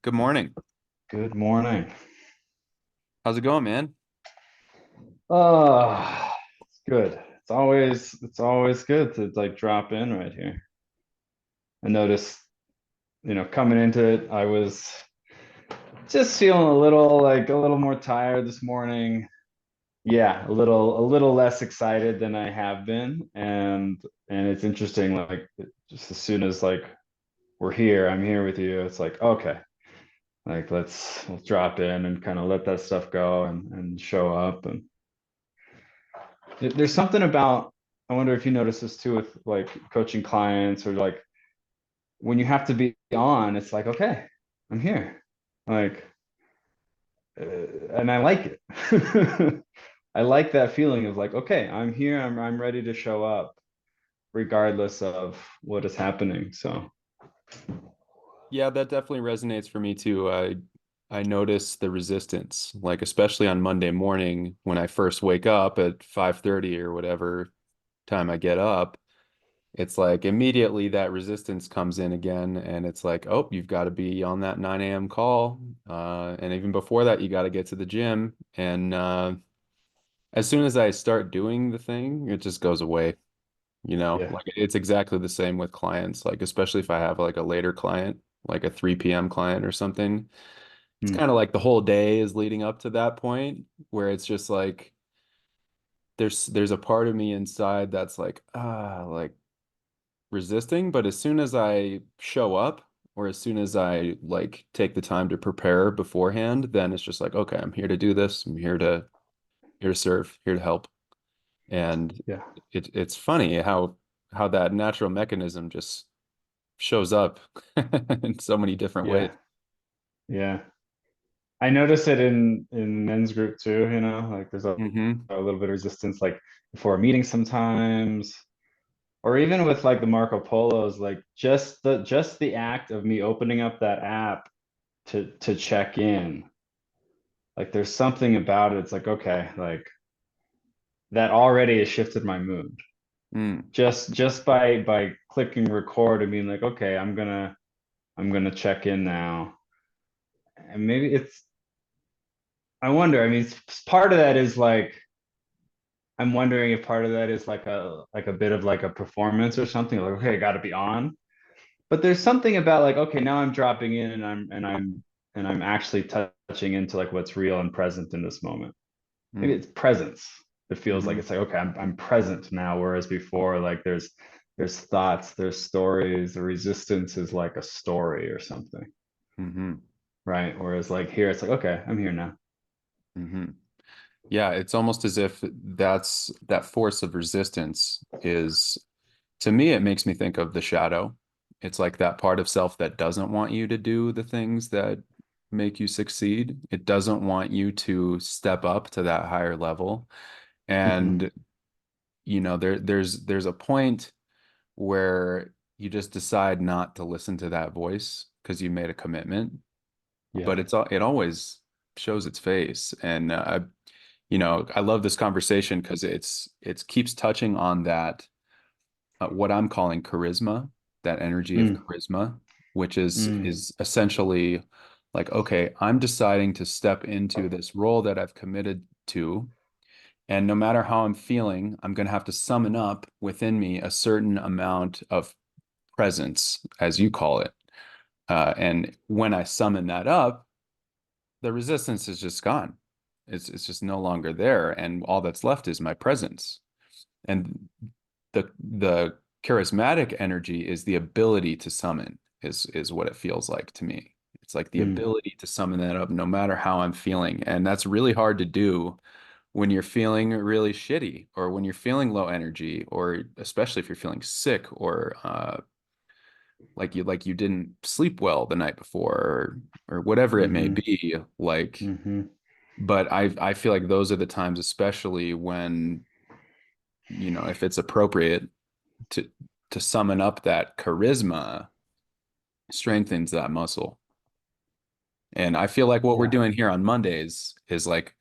Good morning. Good morning. How's it going, man? It's good. It's always good to like drop in right here. I noticed, coming into it, I was just feeling a little more tired this morning. Yeah, a little less excited than I have been. And it's interesting, like just as soon as like I'm here with you, it's like, okay, like let's drop in and kind of let that stuff go and show up. And there's something about, I wonder if you notice this too with like coaching clients or like when you have to be on, it's like, okay, I'm here. Like, and I like it. I like that feeling of like, okay, I'm here. I'm ready to show up regardless of what is happening. So, Yeah, that definitely resonates for me too. I notice the resistance, like especially on Monday morning when I first wake up at 5:30 or whatever time I get up, it's like immediately that resistance comes in again and it's like, oh, you've got to be on that 9 a.m. call. And even before that, you got to get to the gym. And as soon as I start doing the thing, it just goes away. yeah. Like it's exactly the same with clients, like especially if I have like a later client, like a 3 p.m. client or something. It's Hmm. kind of like the whole day is leading up to that point where it's just like there's a part of me inside that's like resisting, but as soon as I show up or as soon as I like take the time to prepare beforehand, then it's just like, okay, I'm here to do this. I'm here to serve, here to help. And Yeah. it's funny how that natural mechanism just shows up in so many different ways. Yeah. Yeah. I notice it in men's group too, like there's Hmm. a little bit of resistance like before a meeting sometimes. Or even with like the Marco Polos, like just the act of me opening up that app to check in, like there's something about it. It's like, okay, like that already has shifted my mood. Mm. Just by clicking record and being like, okay, I'm gonna check in now. And maybe I wonder, I mean, part of that is like I'm wondering if part of that is like a bit of like a performance or something, like, okay, I gotta be on. But there's something about like, okay, now I'm dropping in and I'm actually touching into like what's real and present in this moment. Maybe Mm. it's presence. It feels like Hmm. it's like, okay, I'm present now, whereas before, like there's thoughts, there's stories. The resistance is like a story or something, Hmm. right? Whereas like here, it's like, okay, I'm here now. Hmm. Yeah, it's almost as if that force of resistance is, to me, it makes me think of the shadow. It's like that part of self that doesn't want you to do the things that make you succeed. It doesn't want you to step up to that higher level. Hmm. And there's a point where you just decide not to listen to that voice because you made a commitment, Yeah. but it always shows its face. And I love this conversation because it's keeps touching on that what I'm calling charisma, that energy of Mm, charisma, which is mm, is essentially like, okay, I'm deciding to step into this role that I've committed to. And no matter how I'm feeling, I'm going to have to summon up within me a certain amount of presence, as you call it. And when I summon that up, the resistance is just gone. It's just no longer there, and all that's left is my presence. And the charismatic energy is the ability to summon, is what it feels like to me. It's like the mm, ability to summon that up no matter how I'm feeling. And that's really hard to do when you're feeling really shitty or when you're feeling low energy, or especially if you're feeling sick or like you didn't sleep well the night before, or whatever it may hmm, be. Like, hmm. but I feel like those are the times, especially when, if it's appropriate to summon up that charisma, strengthens that muscle. And I feel like what we're Yeah. doing here on Mondays is like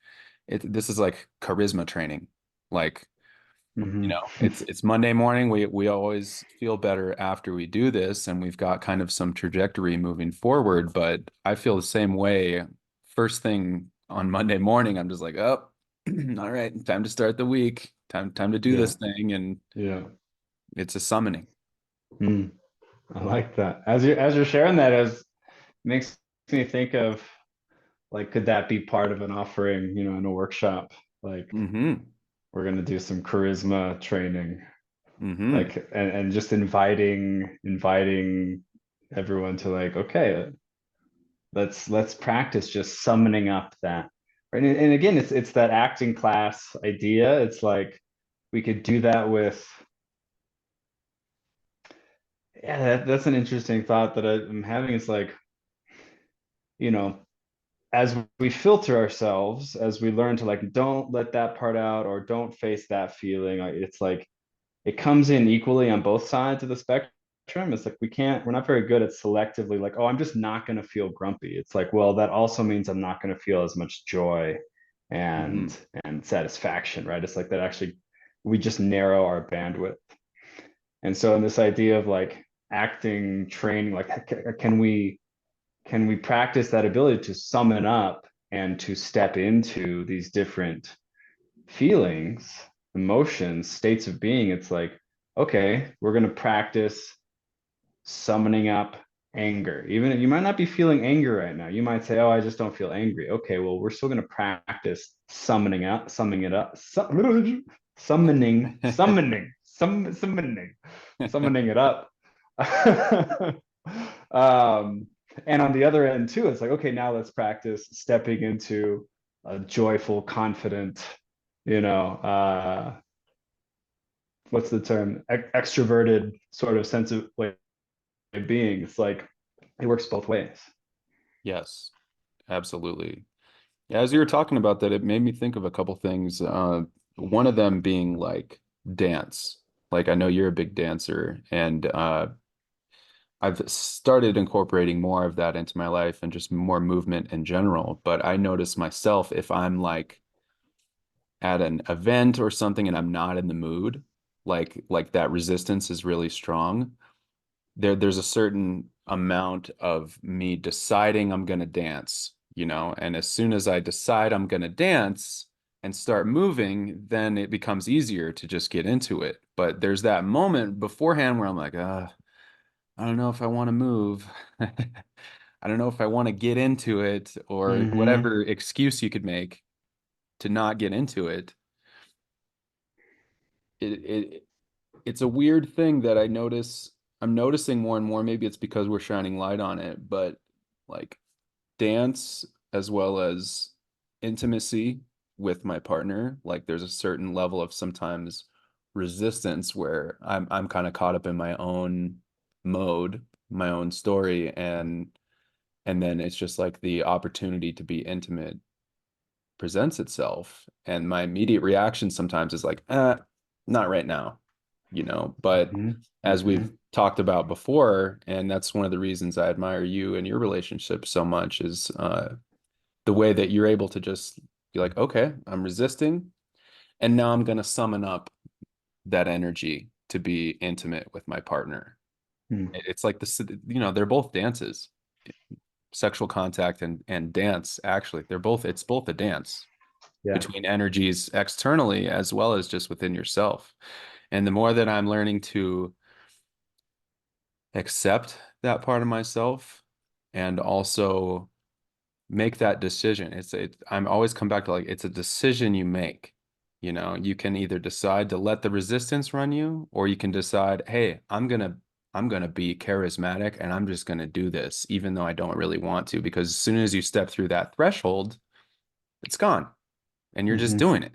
this is like charisma training. Like You Hmm. know, it's Monday morning. We always feel better after we do this, and we've got kind of some trajectory moving forward. But I feel the same way. First thing on Monday morning, I'm just like, oh, all right, time to start the week. Time to do Yeah. this thing, and Yeah. it's a summoning. Mm, I like that. As you're sharing that, as makes me think of like, could that be part of an offering, in a workshop? Like, Mm-hmm. we're gonna do some charisma training, Mm-hmm. like, and just inviting everyone to, like, okay, let's practice just summoning up that. Right. And again, it's that acting class idea. It's like we could do that with, yeah, that's an interesting thought that I'm having. It's like, you know, as we filter ourselves, as we learn to, like, don't let that part out or don't face that feeling, it's like it comes in equally on both sides of the spectrum. It's like we're not very good at selectively, like, oh, I'm just not going to feel grumpy. It's like, well, that also means I'm not going to feel as much joy Mm-hmm. and satisfaction, right? It's like that actually we just narrow our bandwidth. And so in this idea of like acting training, like, can we practice that ability to summon up and to step into these different feelings, emotions, states of being? It's like, okay, we're going to practice summoning up anger. Even if you might not be feeling anger right now, you might say, oh, I just don't feel angry. Okay, well, we're still going to practice summoning it up, summoning it up. um, and on the other end too, it's like, okay, now let's practice stepping into a joyful, confident, you know, what's the term? Extroverted sort of sense of like being. It's like it works both ways. Yes, absolutely. Yeah, as you were talking about that, it made me think of a couple things. One of them being like dance. Like I know you're a big dancer, and I've started incorporating more of that into my life and just more movement in general. But I notice myself if I'm like at an event or something and I'm not in the mood, like that resistance is really strong. There's a certain amount of me deciding I'm going to dance, and as soon as I decide I'm going to dance and start moving, then it becomes easier to just get into it. But there's that moment beforehand where I'm like, I don't know if I want to move. I don't know if I want to get into it, or Mm-hmm. whatever excuse you could make to not get into it. It it's a weird thing that I'm noticing more and more. Maybe it's because we're shining light on it, but like dance as well as intimacy with my partner, like there's a certain level of sometimes resistance where I'm kind of caught up in my own mode, my own story, and then it's just like the opportunity to be intimate presents itself, and my immediate reaction sometimes is like, not right now, but Mm-hmm. as Mm-hmm. we've talked about before, and that's one of the reasons I admire you and your relationship so much is the way that you're able to just be like, okay, I'm resisting, and now I'm going to summon up that energy to be intimate with my partner. It's like they're both dances, sexual contact and dance. Actually, it's both a dance Yeah. between energies externally as well as just within yourself. And the more that I'm learning to accept that part of myself and also make that decision, I'm always come back to like it's a decision you make. You can either decide to let the resistance run you, or you can decide, hey, I'm gonna be charismatic and I'm just gonna do this, even though I don't really want to, because as soon as you step through that threshold, it's gone and you're just Mm-hmm. doing it.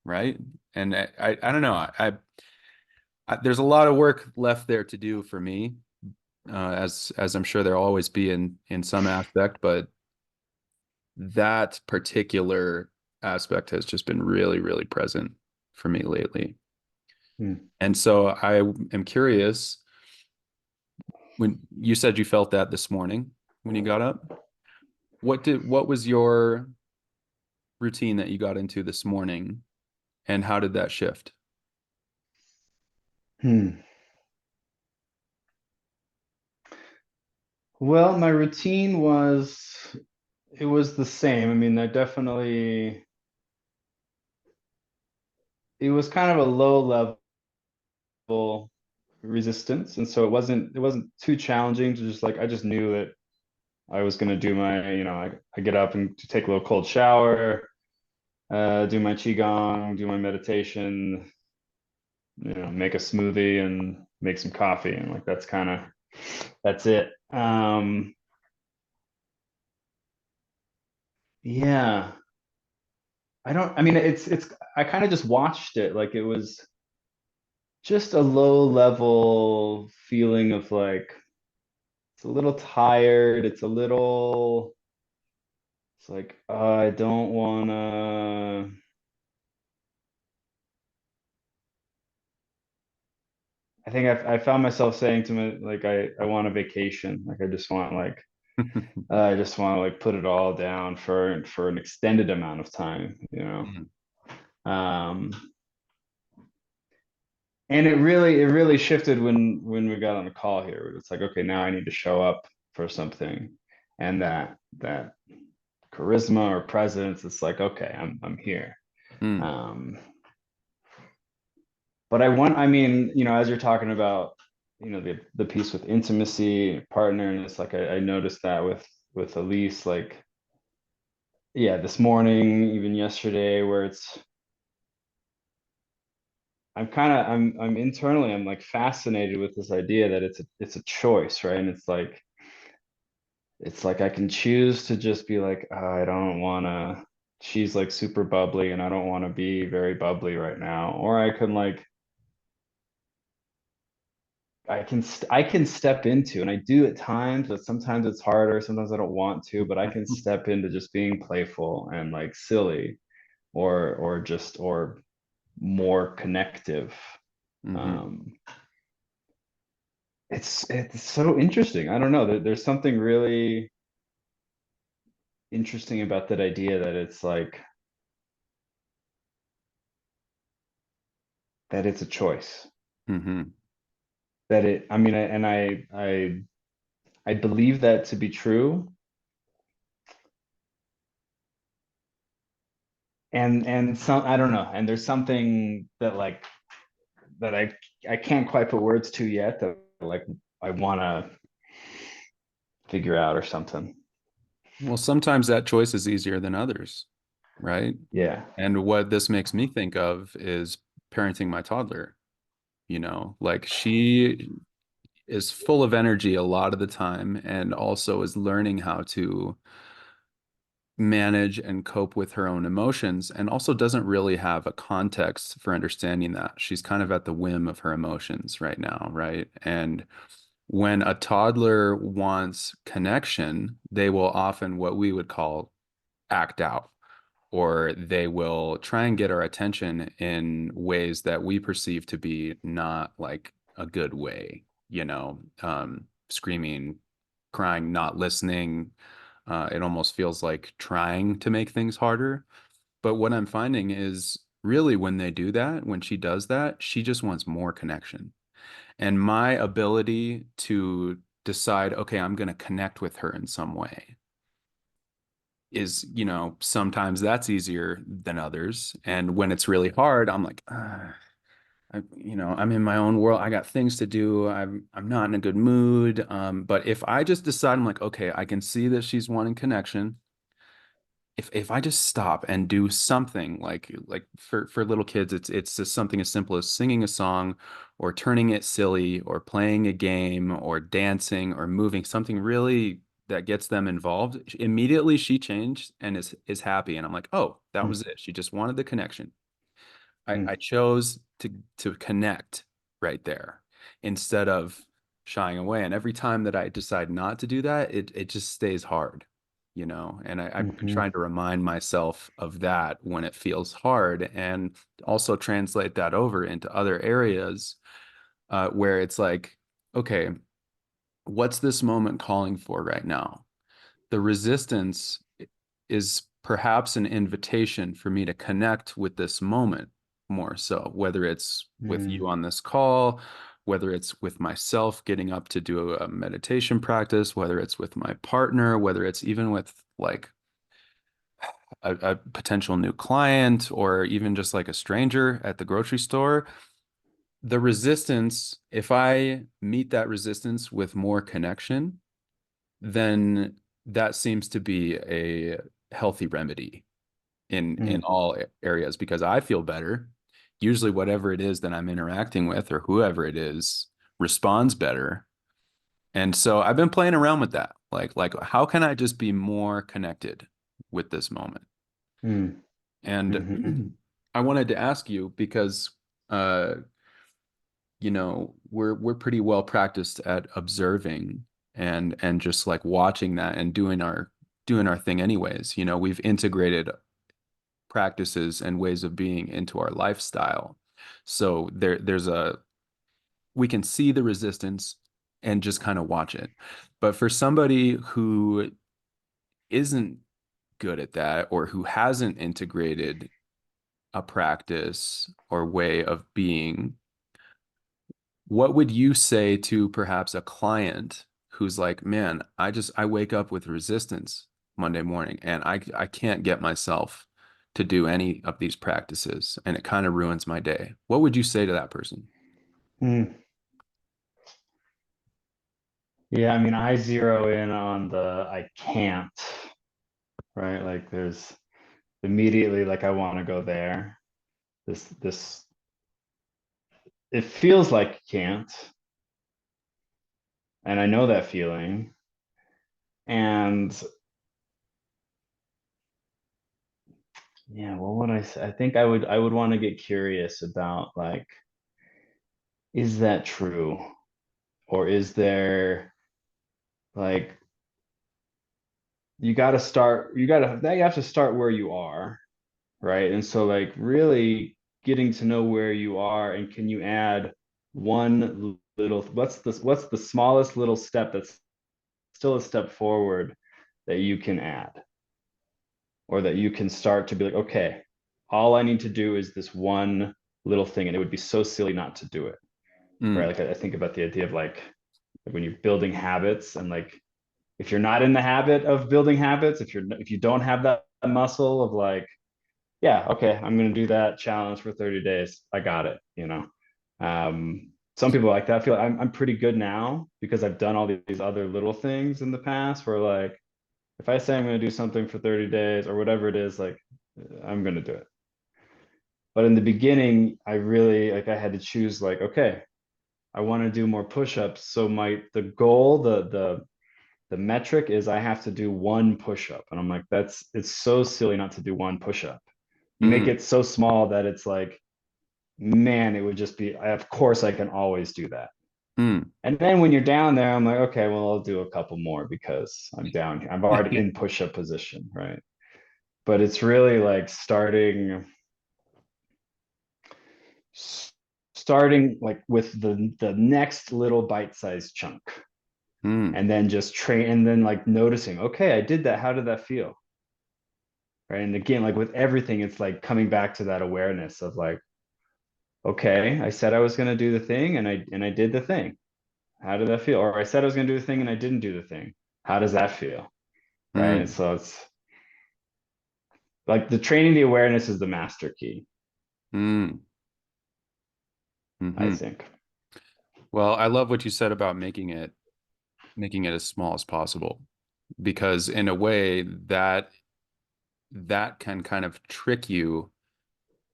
Right? And I don't know. There's a lot of work left there to do for me, as I'm sure there'll always be in some aspect, but that particular aspect has just been really, really present for me lately. Mm. And so I am curious, when you said you felt that this morning when you got up, what was your routine that you got into this morning, and how did that shift? Hmm. Well, my routine was it was the same. I mean, I definitely it was kind of a low level resistance, and so it wasn't too challenging to just like I just knew that I was gonna do my, I get up and to take a little cold shower, do my qigong, do my meditation, make a smoothie and make some coffee, and like that's it. Yeah, I don't. I mean, it's. I kind of just watched it like it was just a low level feeling of like it's a little tired. It's like I don't wanna. I think I found myself saying to me like I want a vacation. Like I just want to like put it all down for an extended amount of time, you know. Mm. Um, and it really shifted when we got on the call here. It's like, okay, now I need to show up for something, and that charisma or presence, it's like, okay, I'm here. Mm. Um, but I mean, as you're talking about, the piece with intimacy, partner, and it's like I noticed that with Elise, like, yeah, this morning, even yesterday, where I'm internally, I'm like fascinated with this idea that it's a choice, right? And it's like I can choose to just be like, "Oh, I don't wanna, she's like super bubbly and I don't want to be very bubbly right now. Or I can like I can step into, and I do at times, but sometimes it's harder, sometimes I don't want to, but I can step into just being playful and like silly or more connective. Hmm. Um, it's so interesting. I don't know. There's something really interesting about that idea that it's like that it's a choice. Hmm. That it, I mean, I believe that to be true. And some, I don't know. And there's something that like that I can't quite put words to yet that like I want to figure out or something. Well, sometimes that choice is easier than others, right? Yeah. And what this makes me think of is parenting my toddler. Like she is full of energy a lot of the time and also is learning how to manage and cope with her own emotions and also doesn't really have a context for understanding that. She's kind of at the whim of her emotions right now, right? And when a toddler wants connection, they will often what we would call act out, or they will try and get our attention in ways that we perceive to be not like a good way, screaming, crying, not listening. It almost feels like trying to make things harder. But what I'm finding is really when they do that, when she does that, she just wants more connection. And my ability to decide, okay, I'm going to connect with her in some way is, sometimes that's easier than others. And when it's really hard, I'm like, I'm in my own world. I got things to do. I'm not in a good mood. But if I just decide, I'm like, okay, I can see that she's wanting connection. If I just stop and do something like for little kids, it's just something as simple as singing a song or turning it silly or playing a game or dancing or moving, something really that gets them involved. Immediately she changed and is happy. And I'm like, oh, that was it. She just wanted the connection. I Mm-hmm. chose to connect right there instead of shying away. And every time that I decide not to do that, it just stays hard, And I've been Mm-hmm. trying to remind myself of that when it feels hard, and also translate that over into other areas where it's like, okay, what's this moment calling for right now? The resistance is perhaps an invitation for me to connect with this moment, more so, whether it's with you Mm, on this call, whether it's with myself getting up to do a meditation practice, whether it's with my partner, whether it's even with like a potential new client or even just like a stranger at the grocery store. The resistance, if I meet that resistance with more connection, then that seems to be a healthy remedy in mm, all areas because I feel better. Usually whatever it is that I'm interacting with or whoever it is responds better. And so I've been playing around with that. Like how can I just be more connected with this moment? mm, mhm, And I wanted to ask you because uh we're pretty well practiced at observing and just like watching that and doing our thing anyways. We've integrated practices and ways of being into our lifestyle. So we can see the resistance and just kind of watch it. But for somebody who isn't good at that or who hasn't integrated a practice or way of being, what would you say to perhaps a client who's like, man, I wake up with resistance Monday morning and I can't get myself to do any of these practices and it kind of ruins my day. What would you say to that person? mm. Yeah, I mean, I zero in on the I can't, right? Like there's immediately like I want to go there. This it feels like you can't, and I know that feeling. And yeah, what would I say? I think I would want to get curious about like, is that true? Or is there like you have to start where you are, right? And so like really getting to know where you are and can you add one little what's the smallest little step that's still a step forward that you can add or that you can start to be like, okay, all I need to do is this one little thing and it would be so silly not to do it, right? Mm, Like I think about the idea of like when you're building habits and like if you're not in the habit of building habits, if you don't have that muscle of like, yeah, okay, I'm going to do that challenge for 30 days. I got it, you know. Some people like that feel like I'm pretty good now because I've done all these other little things in the past where like if I say I'm going to do something for 30 days or whatever it is, like I'm going to do it. But in the beginning, I really like I had to choose like, okay, I want to do more push-ups. So the goal, the metric is I have to do one push-up. And I'm like, it's so silly not to do one push-up. You make mm, it so small that it's like, man, it would just be, of course I can always do that. mm. And then when you're down there, I'm like, okay, well, I'll do a couple more because I'm down here. I'm already in push-up position, right? But it's really like starting like with the next little bite-sized chunk Mm, and then just train and then like noticing, okay, I did that. How did that feel? Right. And again, like with everything, it's like coming back to that awareness of like, okay, I said I was going to do the thing and I did the thing. How did that feel? Or I said I was going to do the thing and I didn't do the thing. How does that feel? Right. And mm, so it's like the training the awareness is the master key, mm, I hmm. think. Well, I love what you said about making it as small as possible because in a way that can kind of trick you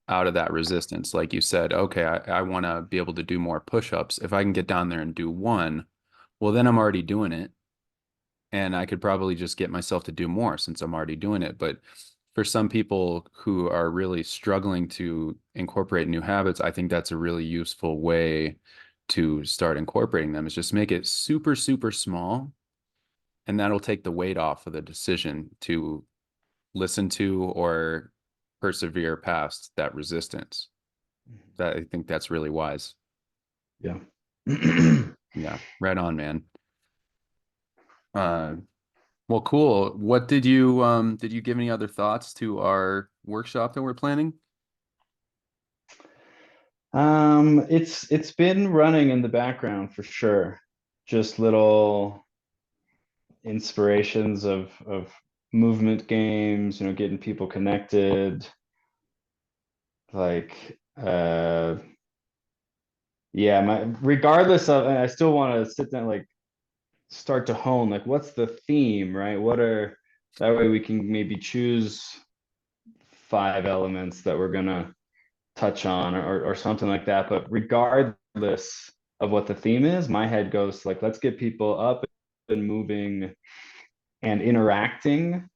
out of that resistance. Like you said, okay, I want to be able to do more push-ups. If I can get down there and do one, well, then I'm already doing it. And I could probably just get myself to do more since I'm already doing it. But for some people who are really struggling to incorporate new habits, I think that's a really useful way to start incorporating them is just make it super, super small. And that'll take the weight off of the decision to listen to or persevere past that resistance. That I think that's really wise. Yeah. Yeah, right on, man. Uh, well, cool. What did you give any other thoughts to our workshop that we're planning? It's been running in the background for sure. Just little inspirations of movement games, getting people connected. Like yeah, my regardless of, and I still want to sit down, like start to hone, like what's the theme, right? What are, that way we can maybe choose 5 elements that we're gonna touch on, or something like that. But regardless of what the theme is, my head goes like, let's get people up and moving and interacting,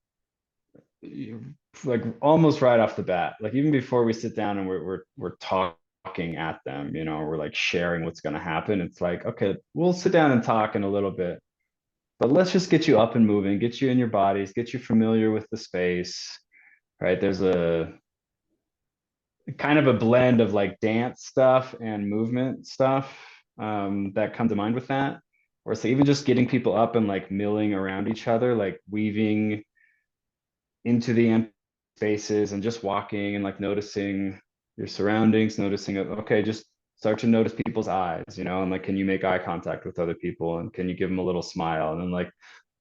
like almost right off the bat, like even before we sit down and we're talking at them, we're like sharing what's going to happen. It's like, okay, we'll sit down and talk in a little bit, but let's just get you up and moving, get you in your bodies, get you familiar with the space, right? There's a kind of a blend of like dance stuff and movement stuff, that come to mind with that. Or so even just getting people up and like milling around each other, like weaving into the empty spaces and just walking and like noticing your surroundings, noticing, okay, just start to notice people's eyes, and like, can you make eye contact with other people, and can you give them a little smile, and then like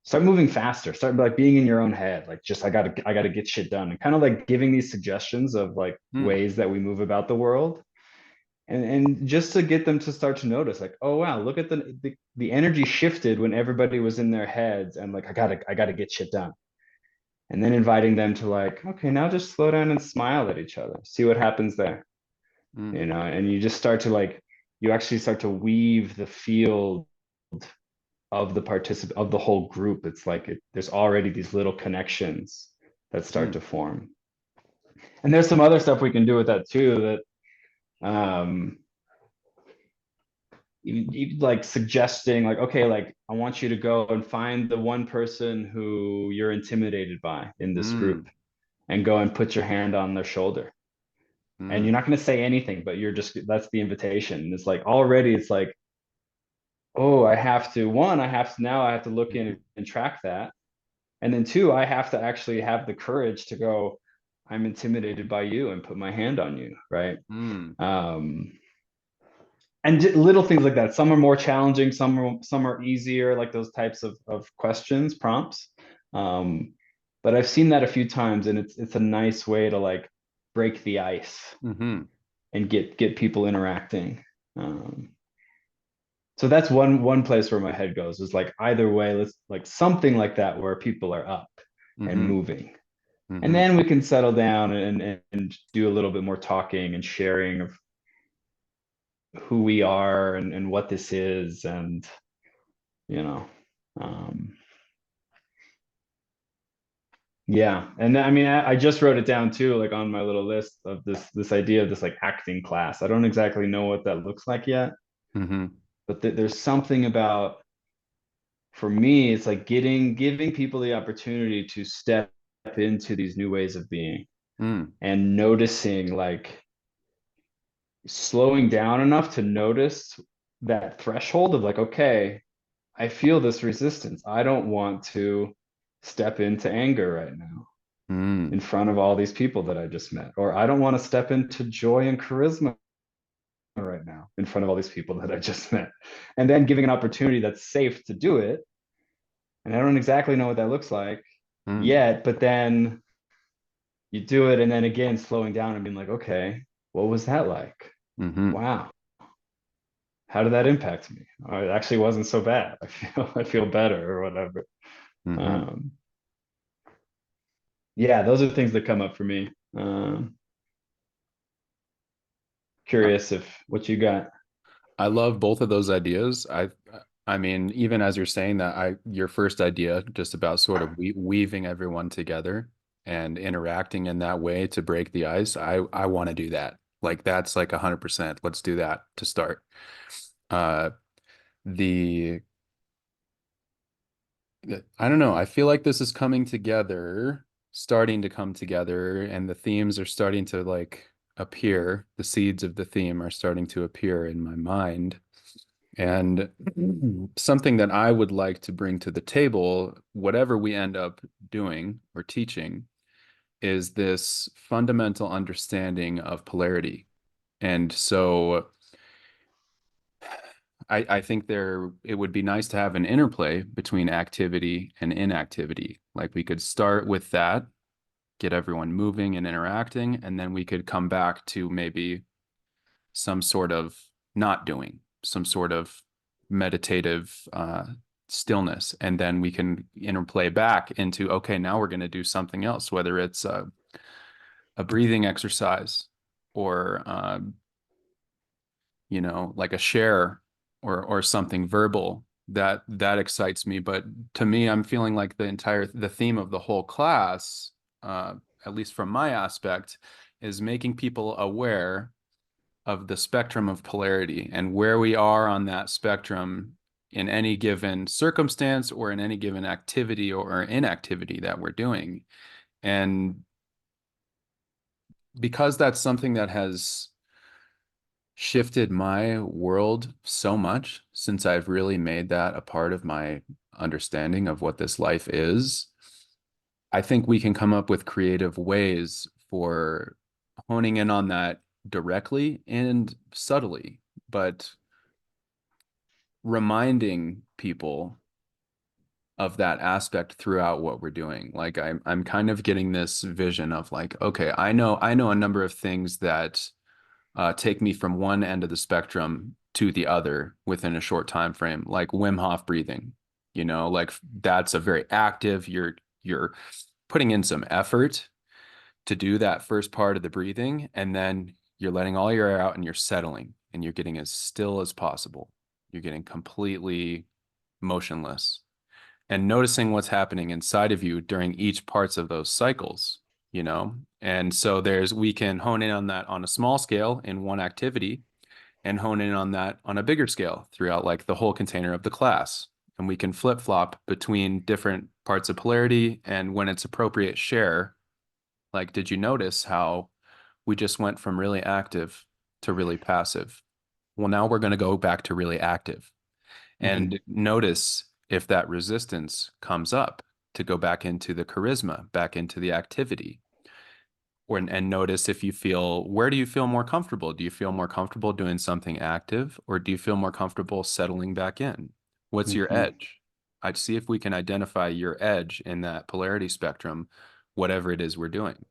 start moving faster, start like being in your own head, like just I gotta get shit done, and kind of like giving these suggestions of like Hmm. ways that we move about the world. And just to get them to start to notice, like, oh wow, look at the energy shifted when everybody was in their heads and like, I gotta get shit done. And then inviting them to like, okay, now just slow down and smile at each other, see what happens there, Hmm. and you just start to like, you actually start to weave the field of the participant, of the whole group. It's like there's already these little connections that start Hmm. to form. And there's some other stuff we can do with that too, that even like suggesting like, okay, like I want you to go and find the one person who you're intimidated by in this group, Hmm. and go and put your hand on their shoulder. And Hmm. you're not going to say anything, but you're just, that's the invitation. And it's like already it's like, oh, I have to look in and track that. And then two, I have to actually have the courage to go, I'm intimidated by you, and put my hand on you, right? Hmm. um and little things like that. Some are more challenging, some are easier, like those types of questions, prompts. um but I've seen that a few times, and it's a nice way to like break the ice Hmm. and get people interacting. Um, so that's one place where my head goes, is like, either way, let's like something like that where people are up and Hmm. moving, and Hmm. then we can settle down and do a little bit more talking and sharing of who we are, and what this is, and you know um yeah. And I mean, I just wrote it down too, like on my little list of this idea of this like acting class. I don't exactly know what that looks like yet, Hmm. but there's something about, for me, it's like giving people the opportunity to step into these new ways of being, Hmm. and noticing, like slowing down enough to notice that threshold of like, okay, I feel this resistance. I don't want to step into anger right now in Hmm. front of all these people that I just met, or I don't want to step into joy and charisma right now in front of all these people that I just met. And then giving an opportunity that's safe to do it. And I don't exactly know what that looks like Hmm. yet, but then you do it, and then again slowing down and being like, okay, what was that like? Hmm. Wow, how did that impact me? Oh, it actually wasn't so bad. I feel better, or whatever. Hmm. um yeah, those are things that come up for me. Curious if what you got. I love both of those ideas. I mean, even as you're saying that, your first idea just about sort of weaving everyone together and interacting in that way to break the ice. I want to do that. Like that's like 100%. Let's do that to start. Uh, the I don't know. I feel like this is coming together, starting to come together, and the themes are starting to like appear. The seeds of the theme are starting to appear in my mind. And something that I would like to bring to the table, whatever we end up doing or teaching, is this fundamental understanding of polarity. And so I think it would be nice to have an interplay between activity and inactivity. Like we could start with that, get everyone moving and interacting, and then we could come back to maybe some sort of not doing, some sort of meditative stillness. And then we can interplay back into, okay, now we're going to do something else, whether it's a breathing exercise or like a share or something verbal that excites me. But to me, I'm feeling like the theme of the whole class, uh, at least from my aspect, is making people aware of the spectrum of polarity and where we are on that spectrum in any given circumstance or in any given activity or inactivity that we're doing. And because that's something that has shifted my world so much since I've really made that a part of my understanding of what this life is. I think we can come up with creative ways for honing in on that directly and subtly, but reminding people of that aspect throughout what we're doing. Like I'm kind of getting this vision of like, okay, I know a number of things that take me from one end of the spectrum to the other within a short time frame, like Wim Hof breathing. Like that's a very active, you're putting in some effort to do that first part of the breathing, and then you're letting all your air out and you're settling and you're getting as still as possible. You're getting completely motionless and noticing what's happening inside of you during each parts of those cycles. And so we can hone in on that on a small scale in one activity and hone in on that on a bigger scale throughout like the whole container of the class. And we can flip flop between different parts of polarity, and when it's appropriate, share. Like, did you notice how we just went from really active to really passive? Well, now we're going to go back to really active Hmm. and notice if that resistance comes up to go back into the charisma, back into the activity. And notice if where do you feel more comfortable? Do you feel more comfortable doing something active, or do you feel more comfortable settling back in? What's your Hmm. edge? I'd see if we can identify your edge in that polarity spectrum, whatever it is we're doing.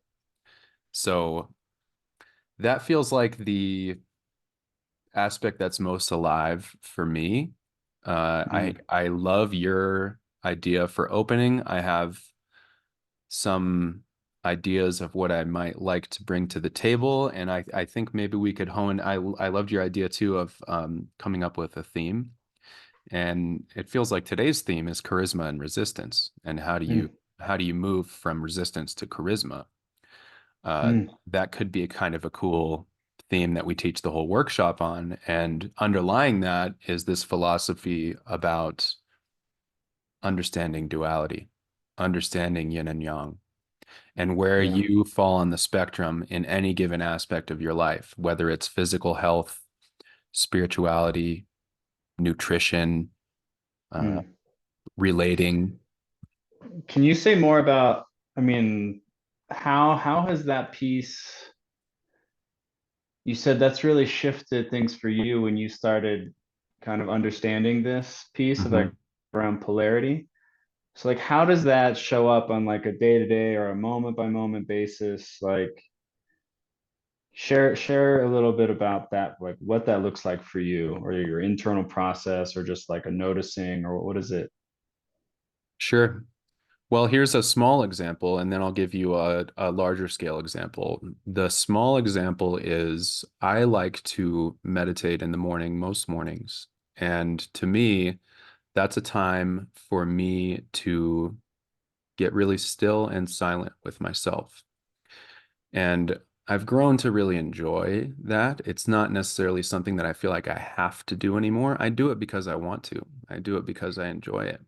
So that feels like the aspect that's most alive for me. I love your idea for opening. I have some ideas of what I might like to bring to the table, and I think maybe we could hone. I loved your idea too of coming up with a theme, and it feels like today's theme is charisma and resistance, and how do you move from resistance to charisma? uh, Hmm. that could be a kind of a cool theme that we teach the whole workshop on. And underlying that is this philosophy about understanding duality, understanding yin and yang, and where Yeah. you fall on the spectrum in any given aspect of your life, whether it's physical health, spirituality, nutrition, uh, Hmm. relating. Can you say more about, I mean, how has that piece, you said that's really shifted things for you when you started kind of understanding this piece of like Mhm. around polarity. So like how does that show up on like a day-to-day or a moment by moment basis? Like share a little bit about that, like what that looks like for you or your internal process or just like a noticing or what is it? Sure. Well, here's a small example, and then I'll give you a larger scale example. The small example is I like to meditate in the morning, most mornings. And to me, that's a time for me to get really still and silent with myself. And I've grown to really enjoy that. It's not necessarily something that I feel like I have to do anymore. I do it because I want to, I do it because I enjoy it.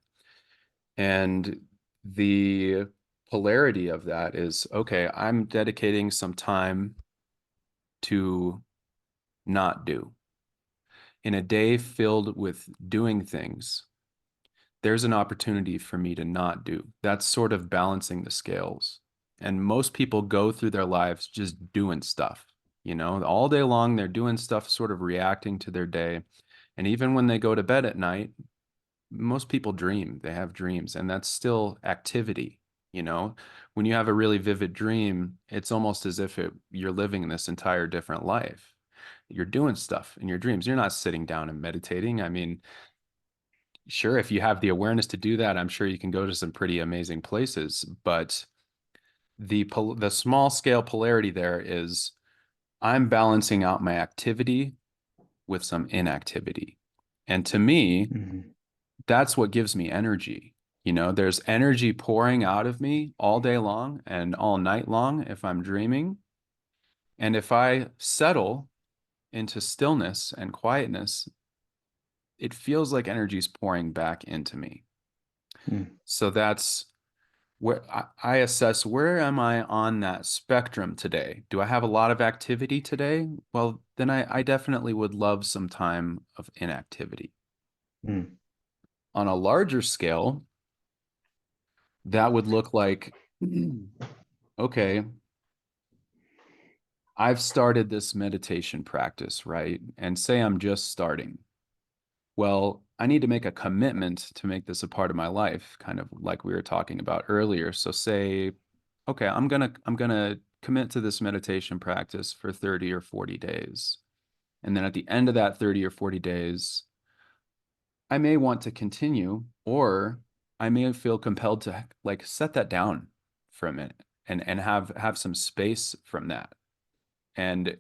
And the polarity of that is, okay, I'm dedicating some time to not do. In a day filled with doing things, there's an opportunity for me to not do. That's sort of balancing the scales. And most people go through their lives just doing stuff. You know, all day long they're doing stuff, sort of reacting to their day. And even when they go to bed at night, most people dream. They have dreams, and that's still activity. You know, when you have a really vivid dream, it's almost as if you're living this entire different life. You're doing stuff in your dreams. You're not sitting down and meditating. I mean, sure, if you have the awareness to do that, I'm sure you can go to some pretty amazing places. But the small scale polarity there is I'm balancing out my activity with some inactivity. And to me, Mhm. that's what gives me energy. You know, there's energy pouring out of me all day long and all night long if I'm dreaming. And if I settle into stillness and quietness, it feels like energy is pouring back into me. Mm. So that's where I assess, where am I on that spectrum today? Do I have a lot of activity today? Well, then I definitely would love some time of inactivity. Mm. On a larger scale, that would look like, okay, I've started this meditation practice, right? And say I'm just starting. Well, I need to make a commitment to make this a part of my life, kind of like we were talking about earlier. So say, okay, I'm gonna commit to this meditation practice for 30 or 40 days. And then at the end of that 30 or 40 days, I may want to continue, or I may feel compelled to like set that down for a minute and have some space from that. And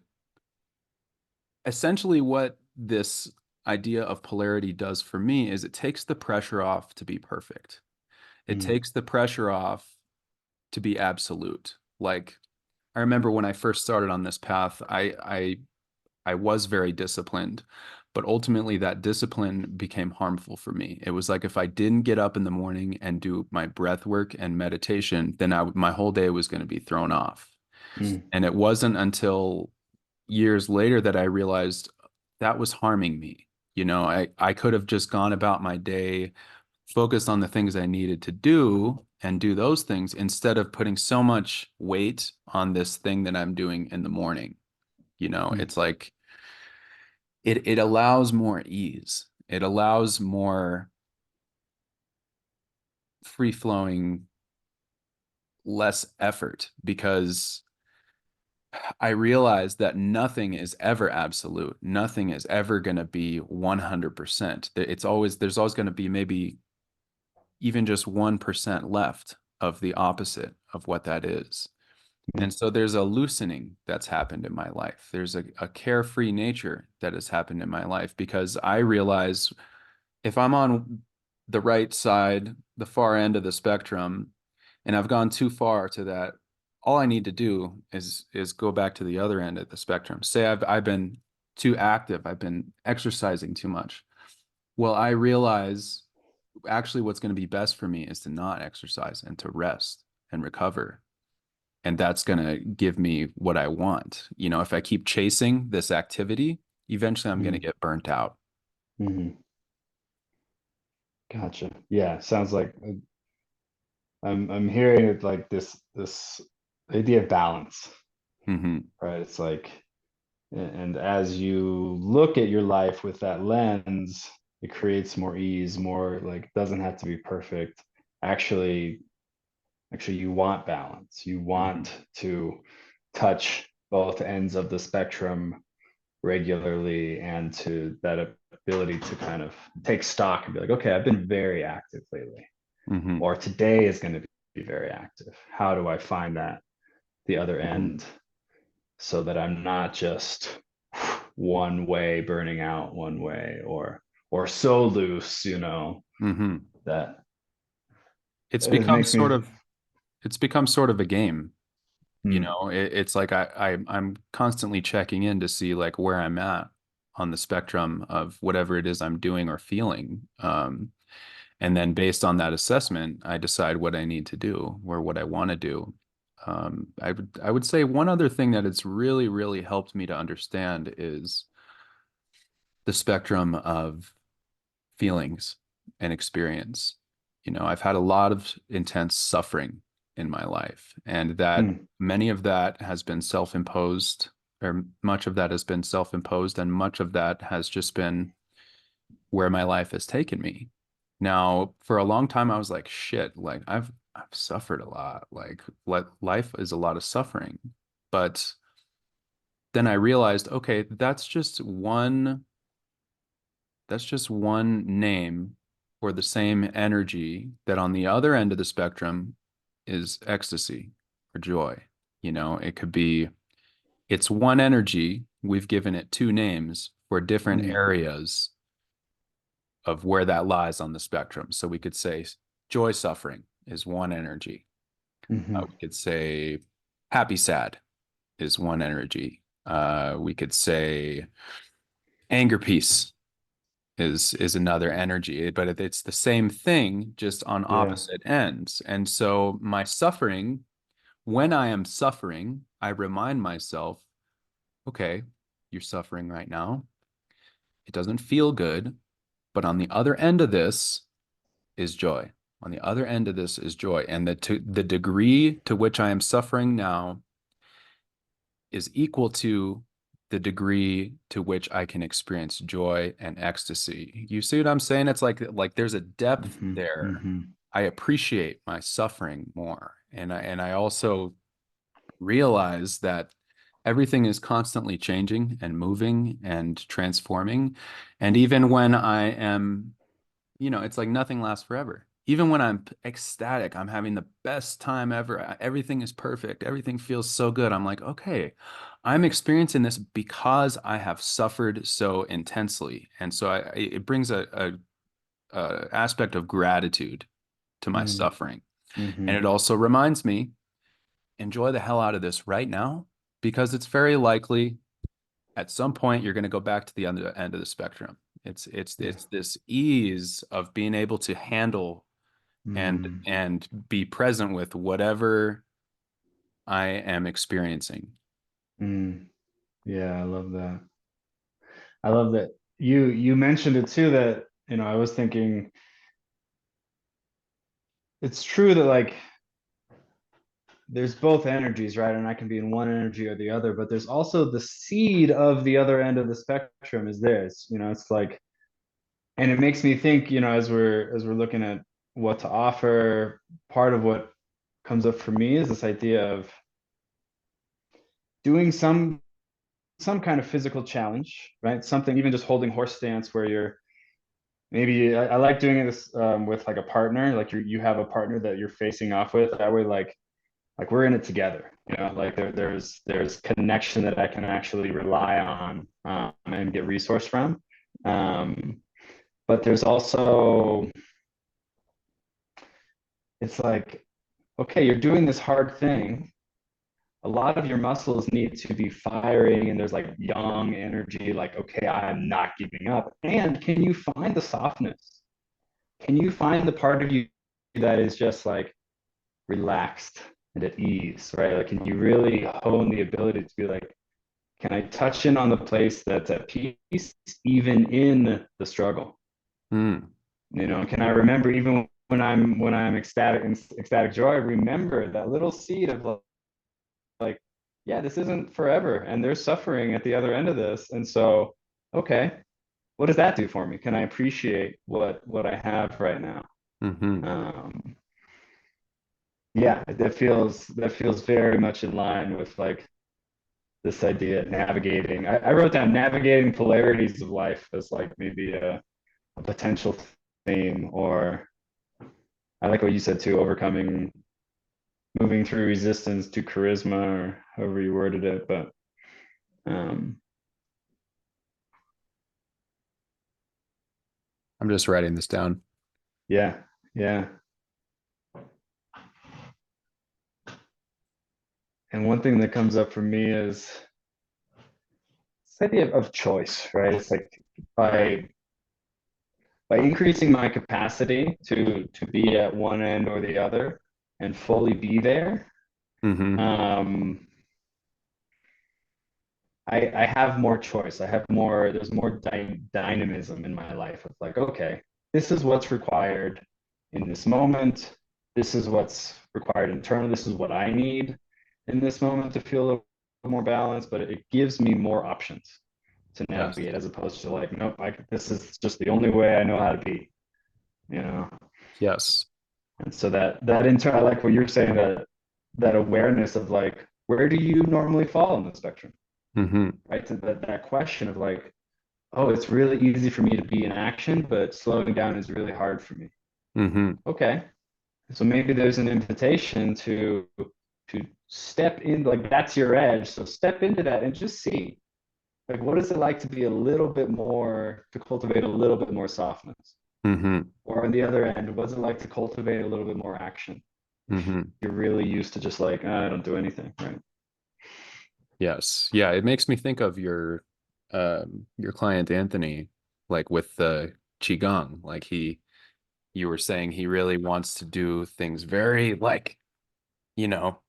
essentially what this idea of polarity does for me is it takes the pressure off to be perfect. It Mm. takes the pressure off to be absolute. Like I remember when I first started on this path, I was very disciplined, but ultimately that discipline became harmful for me. It was like if I didn't get up in the morning and do my breath work and meditation, then my whole day was going to be thrown off. Mm. And it wasn't until years later that I realized that was harming me. You know, I could have just gone about my day, focused on the things I needed to do and do those things instead of putting so much weight on this thing that I'm doing in the morning. You know, Mm. it's like it allows more ease. It allows more free flowing, less effort because I realize that nothing is ever absolute. Nothing is ever going to be 100%. There's always going to be maybe even just 1% left of the opposite of what that is. And Mm. so there's a loosening that's happened in my life. There's a carefree nature that has happened in my life because I realize if I'm on the right side, the far end of the spectrum, and I've gone too far to that, all I need to do is go back to the other end of the spectrum. Say I've been too active, I've been exercising too much. Well, I realize actually what's going to be best for me is to not exercise and to rest and recover. And that's going to give me what I want. You know, if I keep chasing this activity, eventually I'm going to Mm. get burnt out. Mhm. Gotcha. Yeah, sounds like I'm hearing it like this idea of balance, Hmm. right? It's like, and as you look at your life with that lens, it creates more ease, more like doesn't have to be perfect. Actually, actually you want balance. You Hmm. want to touch both ends of the spectrum regularly and to that ability to kind of take stock and be like, okay, I've been very active lately, Hmm. or today is going to be very active. How do I find that the other Hmm. end so that I'm not just one way burning out one way or so loose, Hmm. that It's it become makes sort me of it's become sort of a game. You hmm, know, it's like I'm constantly checking in to see like where I'm at on the spectrum of whatever it is I'm doing or feeling. And then based on that assessment, I decide what I need to do or what I want to do. I would say one other thing that it's really, really helped me to understand is the spectrum of feelings and experience. You know, I've had a lot of intense suffering in my life, and that hmm, many of that has been self-imposed. or much of that has been self-imposed, and much of that has just been where my life has taken me. Now, for a long time, I was like, shit, like I've suffered a lot. Like, life is a lot of suffering. But then I realized, okay, that's just one name for the same energy that on the other end of the spectrum is ecstasy or joy. It could be, it's one energy. We've given it two names for different Mm, areas of where that lies on the spectrum. So we could say joy suffering is one energy. hmm We could say happy sad is one energy. We could say anger peace is another energy, but it's the same thing, just on Yeah. opposite ends. And so my suffering, when I am suffering, I remind myself, okay, you're suffering right now. It doesn't feel good, but on the other end of this is joy. On the other end of this is joy. And the degree to which I am suffering now is equal to the degree to which I can experience joy and ecstasy. You see what I'm saying? It's like there's a depth hmm there. hmm I appreciate my suffering more. And I also realize that everything is constantly changing and moving and transforming. And even when I am, it's like nothing lasts forever. Even when I'm ecstatic, I'm having the best time ever. Everything is perfect. Everything feels so good. I'm like, okay, I'm experiencing this because I have suffered so intensely. And so it brings a aspect of gratitude to my mm, suffering. And hmm it also reminds me, enjoy the hell out of this right now, because it's very likely at some point you're going to go back to the other end of the spectrum. Yeah. It's this ease of being able to handle Mm, and be present with whatever I am experiencing. mm. Yeah, I love that. I love that you mentioned it too, that I was thinking it's true that like there's both energies, right? And I can be in one energy or the other, but there's also the seed of the other end of the spectrum is theirs. It's like, and it makes me think, as we're looking at what to offer, part of what comes up for me is this idea of doing some kind of physical challenge, right? Something, even just holding horse stance where you're maybe I like doing this with like a partner, like you have a partner that you're facing off with. That way, like we're in it together, like there's connection that I can actually rely on and get resource from. Um, but there's also, it's like, okay, you're doing this hard thing. A lot of your muscles need to be firing, and there's like yang energy, like, okay, I'm not giving up. And can you find the softness? Can you find the part of you that is just like relaxed and at ease, right? Like, can you really hone the ability to be like, can I touch in on the place that's at peace, even in the struggle? Hmm. Can I remember even when I'm ecstatic in ecstatic joy, remember that little seed of like, yeah, this isn't forever, and there's suffering at the other end of this, and so, okay, what does that do for me? Can I appreciate what I have right now? Mm-hmm. Um, yeah, that feels very much in line with like this idea of navigating. I wrote down navigating polarities of life as like maybe a potential theme, or I like what you said too, overcoming, moving through resistance to charisma, or however you worded it. But um, I'm just writing this down. yeah, yeah. And one thing that comes up for me is this idea of choice, right? It's like by by increasing my capacity to be at one end or the other and fully be there, Mm-hmm. um, I have more choice. I have more, there's more dynamism in my life of like, okay, this is what's required in this moment. This is what's required internally. This is what I need in this moment to feel. more balance, but it gives me more options to Yes. navigate as opposed to like, nope, this is just the only way I know how to be, you know? Yes. And so that in turn, I like what you're saying, that that awareness of like, where do you normally fall on the spectrum? Mm-hmm. Right? To that question of like, oh, it's really easy for me to be in action, but slowing down is really hard for me. Mm-hmm. Okay. So maybe there's an invitation to step in, like that's your edge. So step into that and just see, like, what is it like to be a little bit more, to cultivate a little bit more softness? Mm-hmm. Or on the other end, what's it like to cultivate a little bit more action? If Mm-hmm. you're really used to just like, I don't do anything, right? Yes. Yeah. It makes me think of your client Anthony, like with the Qigong. Like you were saying he really wants to do things very like, you know,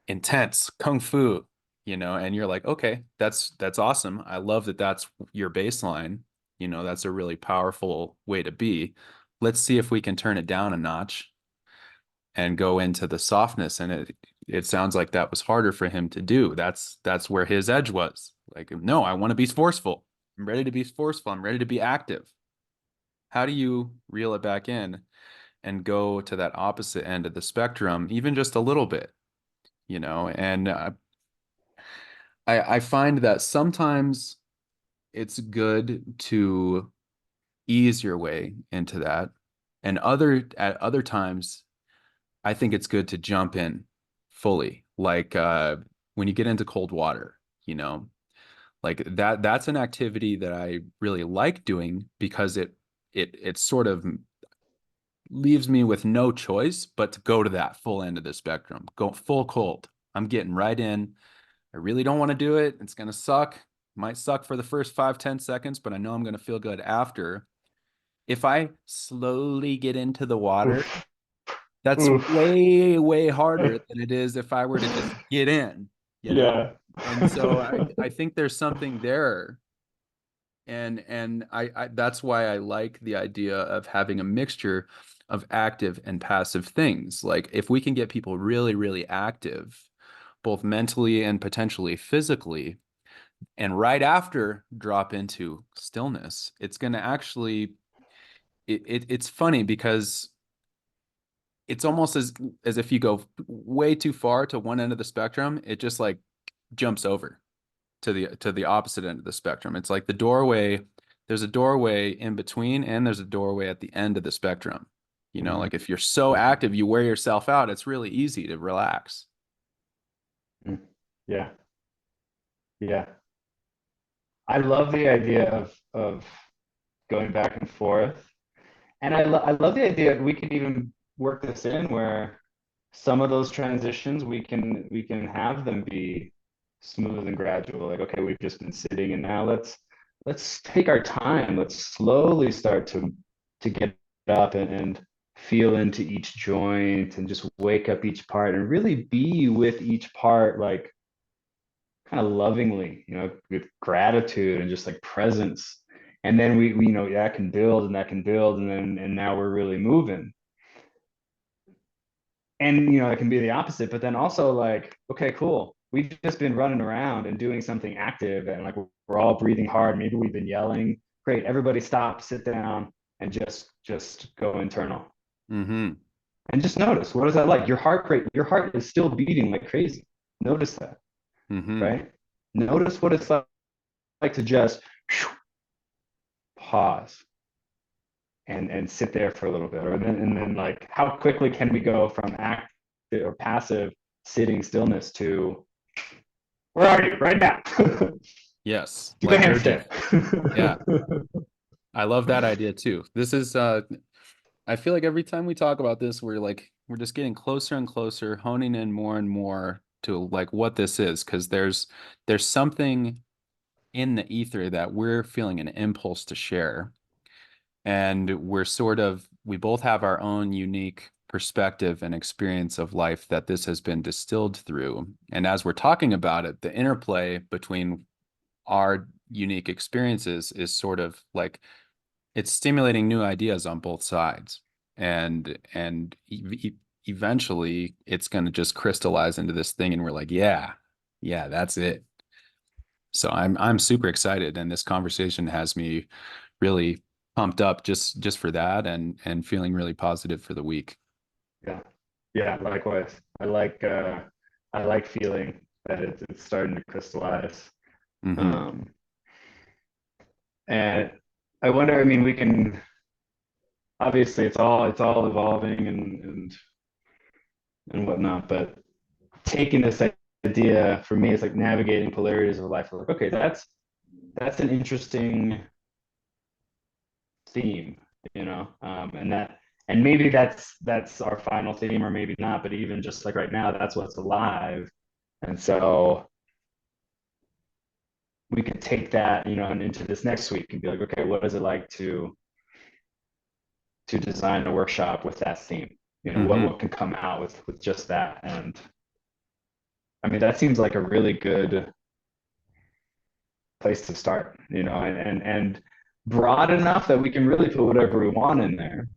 intense kung fu, and you're like, okay, that's awesome. I love that that's your baseline. That's a really powerful way to be. Let's see if we can turn it down a notch and go into the softness. And it sounds like that was harder for him to do. That's where his edge was. Like, no, I want to be forceful. I'm ready to be forceful. I'm ready to be active. How do you reel it back in and go to that opposite end of the spectrum, even just a little bit? And I find that sometimes it's good to ease your way into that, and at other times, I think it's good to jump in fully. Like when you get into cold water, like that's an activity that I really like doing because it sort of leaves me with no choice but to go to that full end of the spectrum, go full cold. I'm getting right in. I really don't want to do it. It's going to suck. Might suck for the first 5, 10 seconds, but I know I'm going to feel good after. If I slowly get into the water, Oof, that's oof. way, way harder than it is if I were to just get in, you know? Yeah. And so I think there's something there. And I that's why I like the idea of having a mixture of active and passive things. Like if we can get people really, really active, both mentally and potentially physically, and right after drop into stillness, it's going to actually it's funny because it's almost as if you go way too far to one end of the spectrum, it just like jumps over to the opposite end of the spectrum. It's like the doorway, there's a doorway in between and there's a doorway at the end of the spectrum. Mhm. Like if you're so active, you wear yourself out, it's really easy to relax. Mm. Yeah. Yeah. I love the idea of going back and forth. And I love the idea we could even work this in where some of those transitions we can have them be smooth and gradual. Like, okay, we've just been sitting and now let's take our time. Let's slowly start to get up and feel into each joint and just wake up each part and really be with each part like kind of lovingly, with gratitude and just like presence. And then we that can build and that can build and now we're really moving. And it can be the opposite, but then also like, okay, cool. We've just been running around and doing something active and like we're all breathing hard. Maybe we've been yelling. Great, everybody stop, sit down, and just go internal. Mm-hmm. And just notice what is that like? Your heart rate, your heart is still beating like crazy. Notice that, Mm-hmm. right? Notice what it's like to just pause and sit there for a little bit, or then like how quickly can we go from active or passive sitting stillness to where are you right now? Yes, Do the like urgent. handstand. Yeah, I love that idea too. This is I feel like every time we talk about this, we're just getting closer and closer, honing in more and more to like what this is, because there's something in the ether that we're feeling an impulse to share. And we both have our own unique perspective and experience of life that this has been distilled through. And as we're talking about it, the interplay between our unique experiences is sort of like it's stimulating new ideas on both sides. And eventually it's going to just crystallize into this thing. And we're like, yeah, Yeah, that's it. So I'm super excited, and this conversation has me really pumped up just for that, and feeling really positive for the week. Yeah. Yeah, likewise. I like feeling that it's starting to crystallize. Hmm. Um, and I wonder, I mean, we can obviously it's all evolving and whatnot, but taking this idea for me, it's like navigating polarities of life. Like, okay, that's an interesting theme, you know, and maybe that's our final theme, or maybe not. But even just like right now, that's what's alive, and so we could take that, you know, and into this next week and be like, okay, what is it like to design a workshop with that theme? You know, Hmm. what can come out with just that? And I mean, that seems like a really good place to start, you know, and broad enough that we can really put whatever we want in there.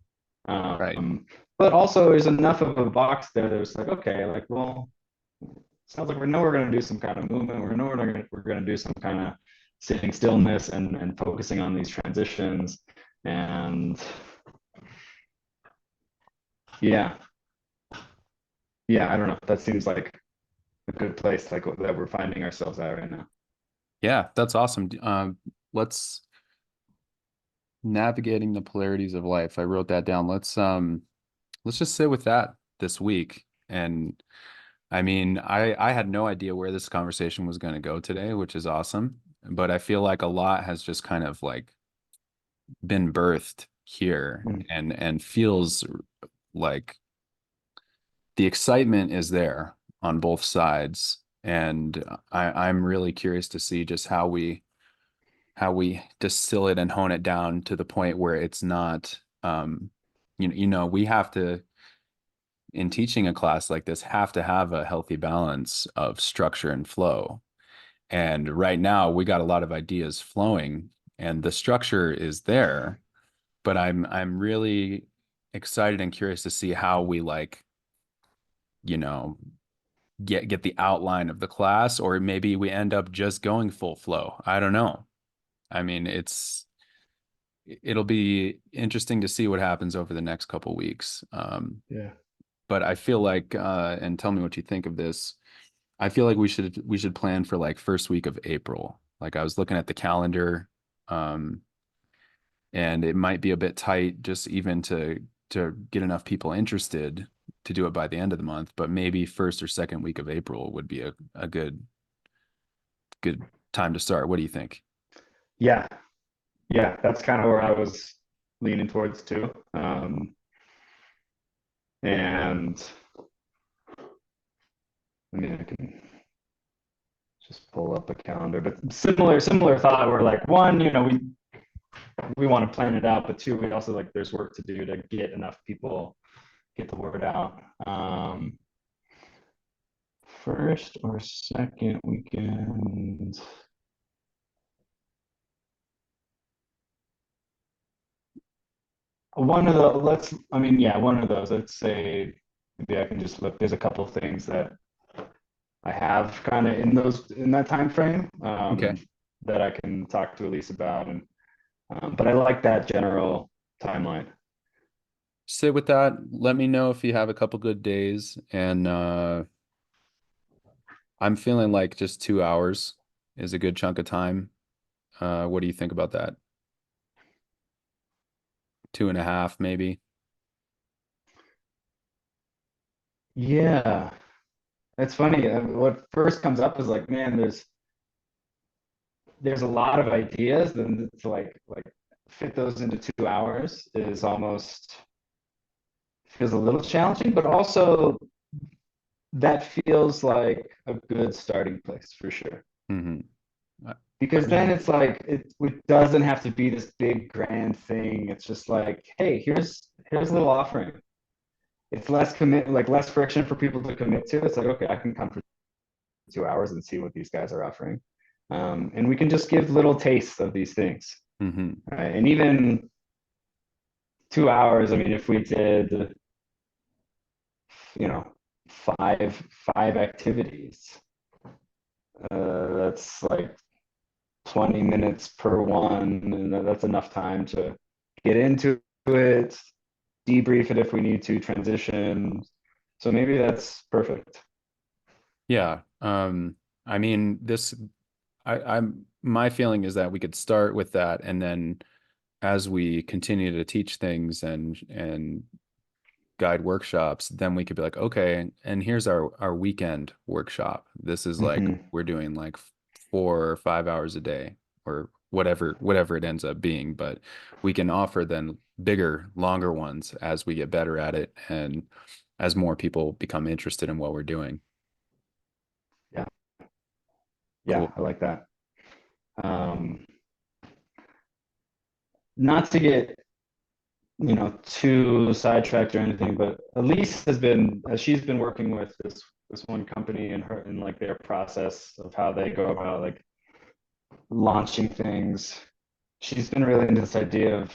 Right. But also there's enough of a box there that it's like, okay, like, well, sounds like we know we're going to do some kind of movement. We know we're going to do some kind of sitting stillness and focusing on these transitions. And yeah, yeah, I don't know. That seems like a good place, like that we're finding ourselves at right now. Yeah, that's awesome. Let's navigating the polarities of life. I wrote that down. Let's just sit with that this week. And I mean, I had no idea where this conversation was going to go today, which is awesome. But I feel like a lot has just kind of like been birthed here, Mm. and feels like the excitement is there on both sides. And I'm really curious to see just how we distill it and hone it down to the point where it's not, we have to, in teaching a class like this, have to have a healthy balance of structure and flow. And right now we got a lot of ideas flowing, and the structure is there, but I'm really excited and curious to see how we, like, you know, get the outline of the class, or maybe we end up just going full flow. I don't know. I mean, it'll be interesting to see what happens over the next couple weeks. Yeah. But I feel like, and tell me what you think of this. I feel like we should plan for like first week of April. Like, I was looking at the calendar, um, and it might be a bit tight just even to get enough people interested to do it by the end of the month. But maybe first or second week of April would be a good time to start. What do you think? Yeah. Yeah. That's kind of where I was leaning towards too. And I mean, I can just pull up a calendar, but similar thought where like one, you know, we want to plan it out, but two, we also like there's work to do to get enough people, get the word out. First or second weekend. One of the let's I mean, yeah, one of those. Let's say maybe I can just look. There's a couple of things that I have kind of in that time frame, Okay. that I can talk to Elise about, and but I like that general timeline. Sit with that. Let me know if you have a couple good days. And I'm feeling like just 2 hours is a good chunk of time. What do you think about that? 2.5, maybe. Yeah, it's funny. What first comes up is like, man, there's a lot of ideas, and it's like fit those into 2 hours is almost feels a little challenging, but also that feels like a good starting place for sure. Hmm. Because then it's like it doesn't have to be this big grand thing. It's just like, hey, here's a little offering. It's less commit, like less friction for people to commit to. It's like, okay, I can come for 2 hours and see what these guys are offering, and we can just give little tastes of these things, Hmm. right? And even 2 hours. I mean, if we did, you know, five activities, That's like 20 minutes per one, and that's enough time to get into it, debrief it if we need to, transition. So maybe that's perfect. Yeah. I mean, I'm my feeling is that we could start with that, and then as we continue to teach things and guide workshops, then we could be like, okay, and here's our weekend workshop. This is like Hmm. we're doing like 4 or 5 hours a day or whatever it ends up being, but we can offer then bigger, longer ones as we get better at it and as more people become interested in what we're doing. Yeah, yeah, Cool. I like that. Um, Not to get too sidetracked or anything, but Elise has been she's been working with this one company and her in like their process of how they go about like launching things. She's been really into this idea of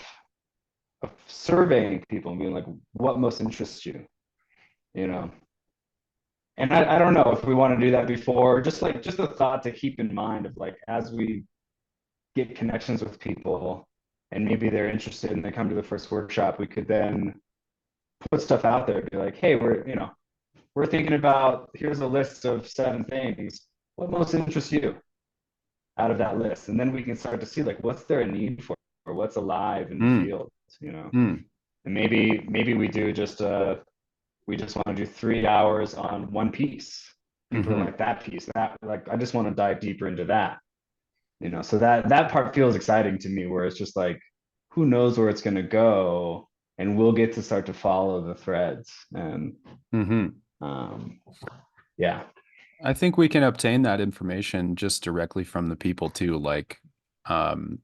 surveying people and being like, what most interests you, you know? And I don't know if we want to do that before, just a thought to keep in mind of like as we get connections with people and maybe they're interested and they come to the first workshop, we could then put stuff out there, be like, hey, we're thinking about here's a list of 7 things. What most interests you out of that list? And then we can start to see like what's there a need for or what's alive in the Mm, field, you know? mm, And maybe we just want to do 3 hours on one piece. People are hmm like that piece, that like I just want to dive deeper into that, so that part feels exciting to me where it's just like who knows where it's going to go and we'll get to start to follow the threads and hmm um yeah. I think we can obtain that information just directly from the people too. Like, um,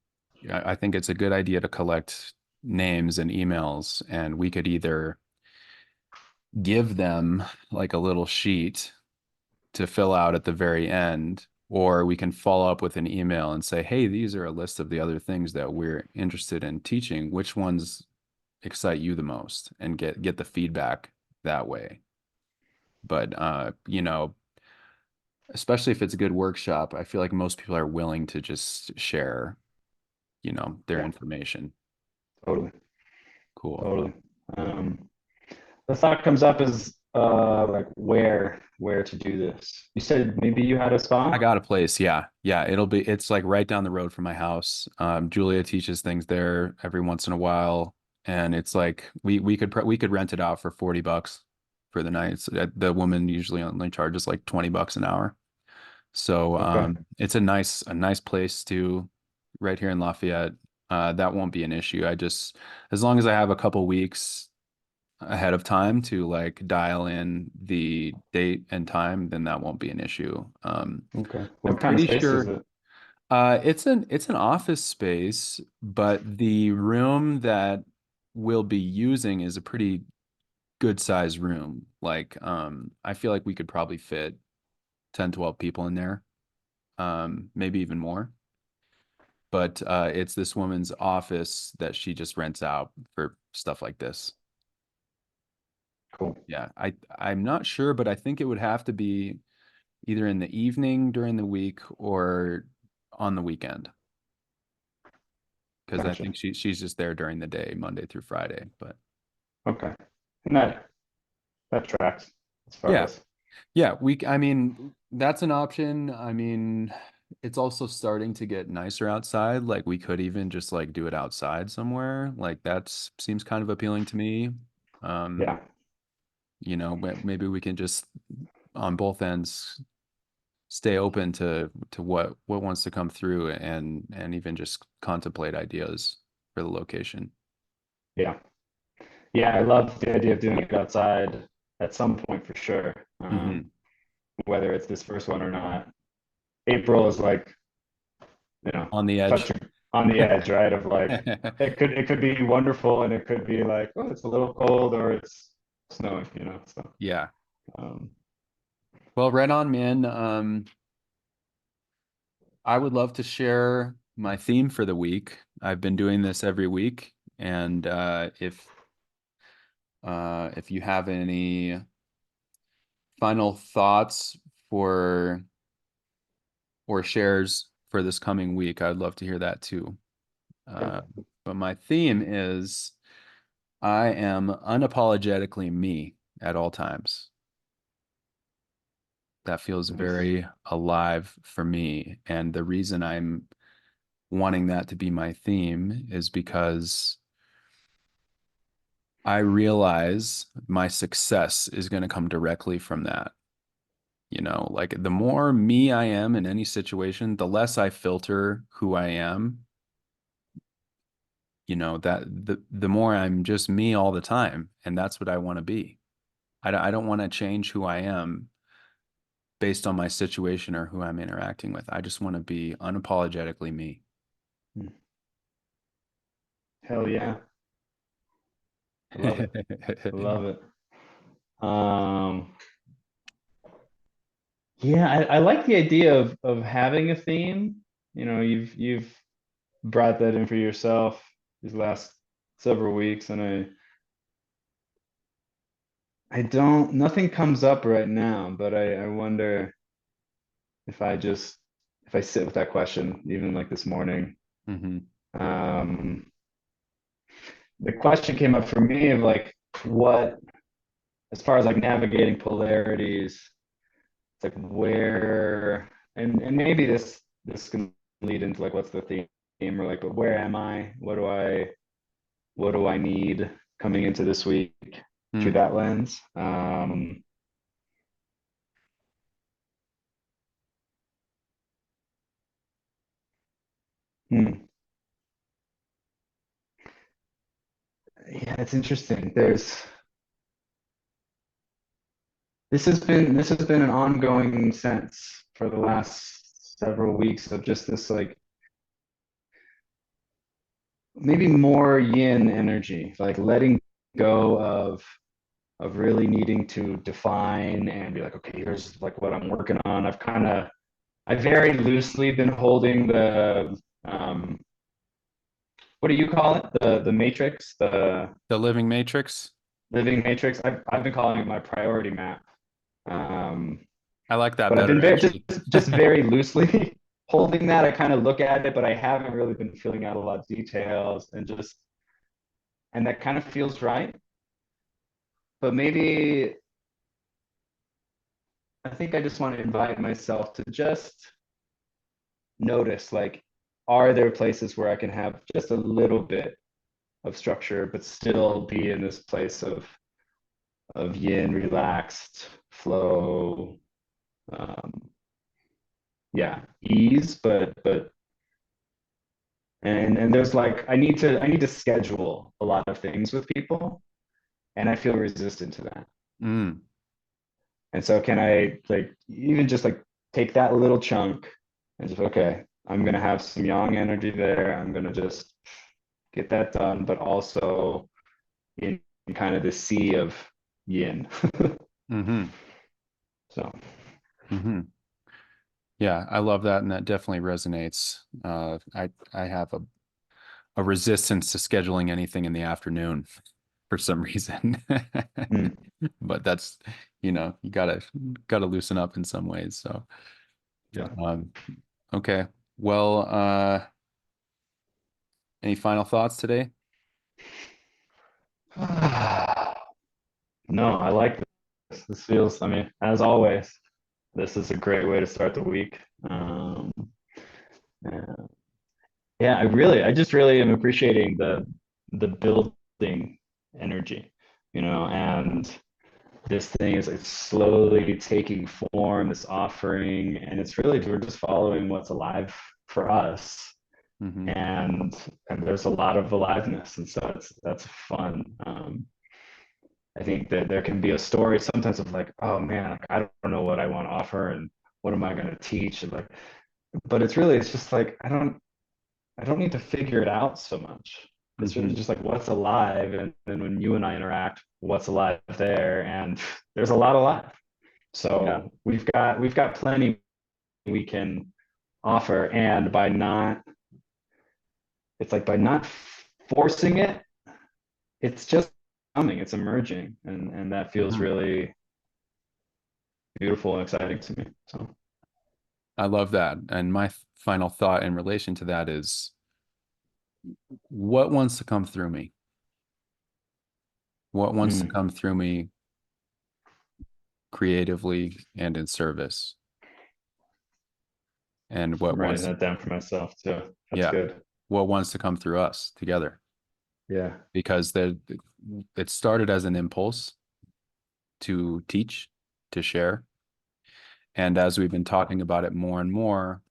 I think it's a good idea to collect names and emails, and we could either give them like a little sheet to fill out at the very end, or we can follow up with an email and say, hey, these are a list of the other things that we're interested in teaching. Which ones excite you the most? And get the feedback that way. But especially if it's a good workshop, I feel like most people are willing to just share, their Yeah, information. totally, Cool. totally. um the thought comes up is like where to do this. You said maybe you had a I spot. got a place. Yeah. Yeah. It's like right down the road from my house. Julia teaches things there every once in a while. And it's like we could rent it out for $40 for the night. So the woman usually only charges like $20 an hour. So Okay. it's a nice place to right here in Lafayette. That won't be an issue. As long as I have a couple weeks ahead of time to like dial in the date and time, then that won't be an issue. Okay, I'm what kind of pretty space is sure it? it's an office space, but the room that we'll be using is a pretty good size room. Like I feel like we could probably fit 10, 12 people in there, maybe even more. But it's this woman's office that she just rents out for stuff like this. Cool. Yeah, I'm not sure, but I think it would have to be either in the evening during the week or on the weekend because I Gotcha. think she's just there during the day, Monday through Friday. But Okay. And that tracks as far yeah, as yeah, I mean, that's an option. I mean, it's also starting to get nicer outside. Like we could even just like do it outside somewhere. Like that seems kind of appealing to me. Um, yeah. maybe we can just on both ends stay open to what wants to come through and even just contemplate ideas for the location. Yeah. Yeah, I love the idea of doing it outside at some point for sure. Hmm Whether it's this first one or not. April is like, On the edge. touching on the edge, right? Of like it could be wonderful and it could be like, oh, it's a little cold or it's snowing. So Yeah. um Well, right on, man. I would love to share my theme for the week. I've been doing this every week, and if you have any final thoughts for or shares for this coming week, I'd love to hear that too. Uh, Okay. but my theme is I am unapologetically me at all times. That feels Nice. very alive for me. And the reason I'm wanting that to be my theme is because I realize my success is going to come directly from that. You know, like the more me I am in any situation, the less I filter who I am, you know, that the more I'm just me all the time. And that's what I want to be. I don't want to change who I am based on my situation or who I'm interacting with. I just want to be unapologetically me. Hmm. Hell yeah. I love it. I love it. Um, yeah, I like the idea of having a theme. You know, you've brought that in for yourself these last several weeks, and I don't, nothing comes up right now, but I wonder if I just, if I sit with that question, even like this morning. Hmm. um the question came up for me of like what, as far as like navigating polarities, it's like where, and maybe this can lead into like what's the theme, or like, but where am I, what do I need coming into this week through Mm. that lens. Hmm. Yeah, it's interesting. There's, this has been an ongoing sense for the last several weeks of just this like maybe more yin energy, like letting go of really needing to define and be like, okay, here's like what I'm working on. I very loosely been holding the what do you call it? The matrix, the The Living Matrix. living matrix. I've been calling it my priority map. Um, I like that but I've been better, very actually. just very loosely holding that. I kind of look at it, but I haven't really been filling out a lot of details, and just, and that kind of feels right. But maybe I think I just want to invite myself to just notice, like, are there places where I can have just a little bit of structure, but still be in this place of yin, relaxed flow, um, yeah, ease, but and there's like I need to schedule a lot of things with people, and I feel resistant to that. Mm. And so can I like even just like take that little chunk and just, okay, I'm gonna have some yang energy there. I'm gonna just get that done, but also in kind of the sea of yin. Hmm. So Hmm. Yeah, I love that, and that definitely resonates. I have a resistance to scheduling anything in the afternoon for some reason. mm, But that's, you gotta loosen up in some ways. So, yeah. um, okay. Well, any final thoughts today? No, I like this. This feels, I mean, as always, this is a great way to start the week. Yeah, yeah, I just really am appreciating the building energy, you know, and this thing is like slowly taking form, this offering, and it's really, we're just following what's alive for us, Hmm. and there's a lot of aliveness, and so it's that's fun. I think that there can be a story sometimes of like, oh man, like, I don't know what I want to offer, and what am I going to teach, and like, but it's really, it's just like I don't need to figure it out so much. It's really Hmm. just like what's alive, and then when you and I interact, what's alive there, and there's a lot alive. Yeah. So we've got plenty we can offer, and by not, it's like by not forcing it, it's just coming, it's emerging, and that feels Hmm. really beautiful and exciting to me. So I love that. And my final thought in relation to that is what wants to come through me? What wants to Mm, come through me creatively and in service? And I'm writing that down for myself too. That's yeah, good. what wants to come through us together? Yeah. Because it started as an impulse to teach, to share. And as we've been talking about it more and more,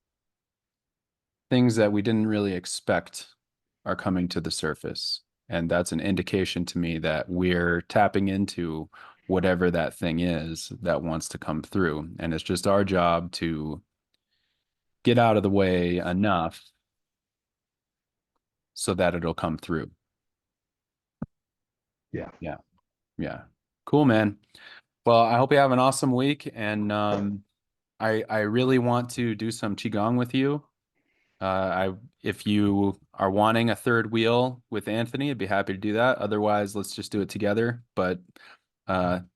things that we didn't really expect are coming to the surface. And that's an indication to me that we're tapping into whatever that thing is that wants to come through. And it's just our job to get out of the way enough so that it'll come through. Yeah. Yeah. Yeah. Cool, man. Well, I hope you have an awesome week. And I really want to do some qigong with you. I if you are wanting a third wheel with Anthony, I'd be happy to do that. Otherwise, let's just do it together. But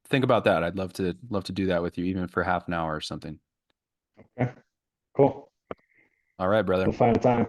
think about that. I'd love to do that with you, even for half an hour or something. Okay. Cool. All right, brother. We'll find a time.